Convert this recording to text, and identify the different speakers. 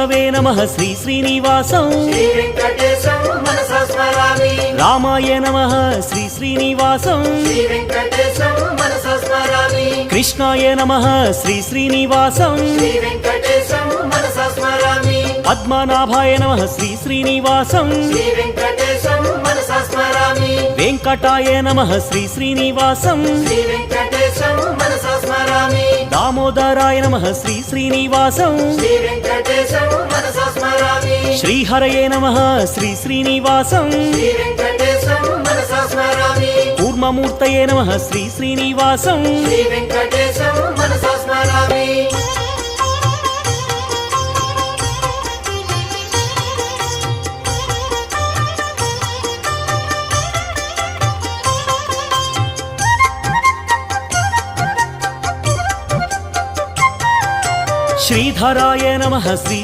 Speaker 1: విష్ణవే నమః శ్రీ శ్రీనివాసం
Speaker 2: శ్రీ వెంకటేశం మనసా స్మరామి
Speaker 1: రామాయ నమః శ్రీ శ్రీనివాసం
Speaker 2: శ్రీ వెంకటేశం మనసా స్మరామి
Speaker 1: కృష్ణాయ నమః శ్రీ శ్రీనివాసం
Speaker 2: శ్రీ వెంకటేశం మనసా స్మరామి
Speaker 1: పద్మనాభాయ నమః శ్రీ శ్రీనివాసం
Speaker 2: శ్రీ వెంకటేశం మనసా స్మరామి
Speaker 1: వెంకటాయ నమః శ్రీ శ్రీనివాసం
Speaker 2: శ్రీ వెంకటేశం మనసా స్మరామి
Speaker 1: దామోదరాయ నమః శ్రీ శ్రీనివాసం
Speaker 2: శ్రీ వెంకటేశం మనసా స్మరామి
Speaker 1: శ్రీహరయే నమః శ్రీ శ్రీనివాసం
Speaker 2: శ్రీ వెంకటేశం మనసా స్మరామి
Speaker 1: కూర్మమూర్తయే నమః శ్రీ శ్రీనివాసం
Speaker 2: శ్రీ వెంకటేశం మనసా స్మరామి
Speaker 1: శ్రీధరాయ నమః శ్రీ